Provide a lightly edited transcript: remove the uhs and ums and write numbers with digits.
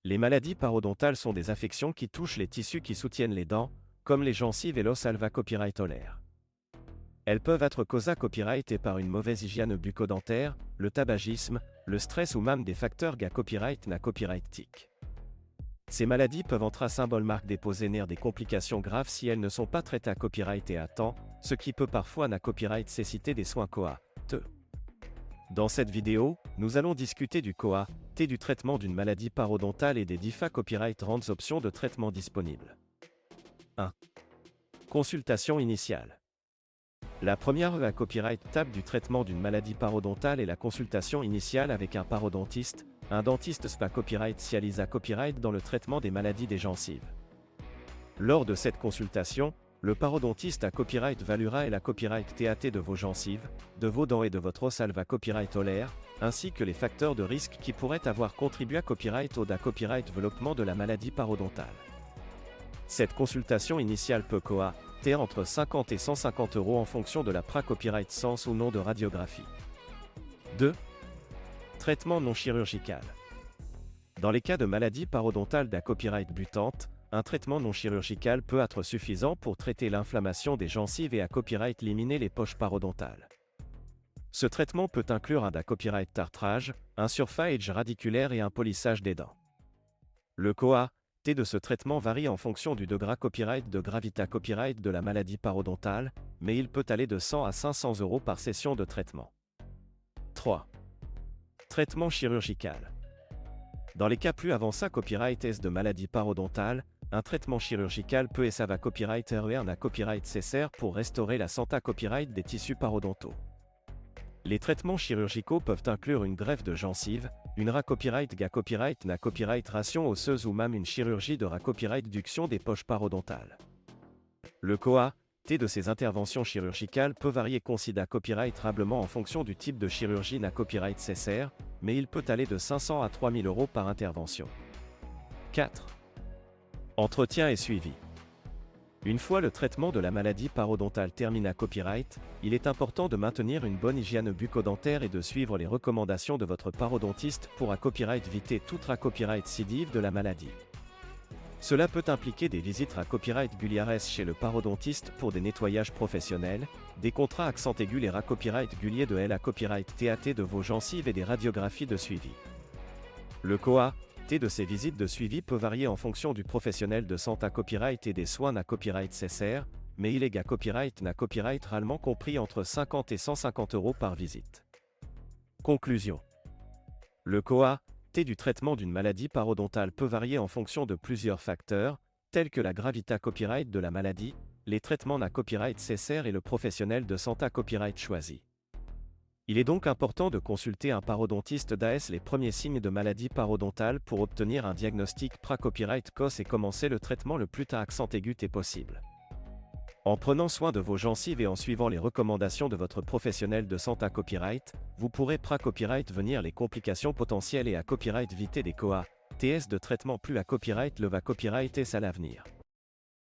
Les maladies parodontales sont des affections qui touchent les tissus qui soutiennent les dents, comme les gencives et l'os alvéolo-copyrigholaire. Elles peuvent être causées copyright par une mauvaise hygiène bucco-dentaire, le tabagisme, le stress ou même des facteurs copyright. Ces maladies peuvent entrer à symbole marque déposer des complications graves si elles ne sont pas traitées à copyright et à temps, ce qui peut parfois copyright céciter des soins COA-T. Dans cette vidéo, nous allons discuter du COA-T du traitement d'une maladie parodontale et des différentes copyright options de traitement disponibles. 1. Consultation initiale. La première copyright étape du traitement d'une maladie parodontale est la consultation initiale avec un parodontiste, un dentiste spa copyright spécialisé à copyright dans le traitement des maladies des gencives. Lors de cette consultation, le parodontiste à copyright évaluera la copyright TAT de vos gencives, de vos dents et de votre os alvéolo-copyrigholaire, ainsi que les facteurs de risque qui pourraient avoir contribué à copyright ou copyright développement de la maladie parodontale. Cette consultation initiale peut coûter entre 50 et 150 € en fonction de la copyright sens ou non de radiographie. 2. Traitement non chirurgical. Dans les cas de maladie parodontale copyright butante, un traitement non chirurgical peut être suffisant pour traiter l'inflammation des gencives et copyright éliminer les poches parodontales. Ce traitement peut inclure un copyright tartrage, un surface radiculaire et un polissage des dents. Le COA-T de ce traitement varie en fonction du degré de gravité copyright de la maladie parodontale, mais il peut aller de 100 à 500 € par session de traitement. 3. Traitement chirurgical. Dans les cas plus avancés copyright S de maladie parodontale, un traitement chirurgical peut et ça va copyright un copyright nécessaire pour restaurer la santé copyright des tissus parodontaux. Les traitements chirurgicaux peuvent inclure une greffe de gencive, une copyright ration osseuse ou même une chirurgie de copyright duction des poches parodontales. Le COA-T de ces interventions chirurgicales peut varier considérablement en fonction du type de chirurgie copyright nécessaire, mais il peut aller de 500 à 3000 € par intervention. 4. Entretien et suivi. Une fois le traitement de la maladie parodontale terminé à copyright, il est important de maintenir une bonne hygiène bucco-dentaire et de suivre les recommandations de votre parodontiste pour copyright éviter toute copyright récidive de la maladie. Cela peut impliquer des visites copyright régulières chez le parodontiste pour des nettoyages professionnels, des contrats accent aigu les copyright réguliers de copyright TAT de vos gencives et des radiographies de suivi. Le COA-T de ces visites de suivi peut varier en fonction du professionnel de santé copyright et des soins copyright nécessaires, mais il est copyright réellement compris entre 50 et 150 € par visite. Conclusion. Le COA-T du traitement d'une maladie parodontale peut varier en fonction de plusieurs facteurs, tels que la gravité copyright de la maladie, les traitements copyright nécessaires et le professionnel de santé copyright choisi. Il est donc important de consulter un parodontiste d'AS les premiers signes de maladie parodontale pour obtenir un diagnostic copyright COS et commencer le traitement le plus tard accent aigu possible. En prenant soin de vos gencives et en suivant les recommandations de votre professionnel de santé copyright, vous pourrez copyright venir les complications potentielles et copyright éviter des COA-TS de traitement plus copyright le copyright S à l'avenir.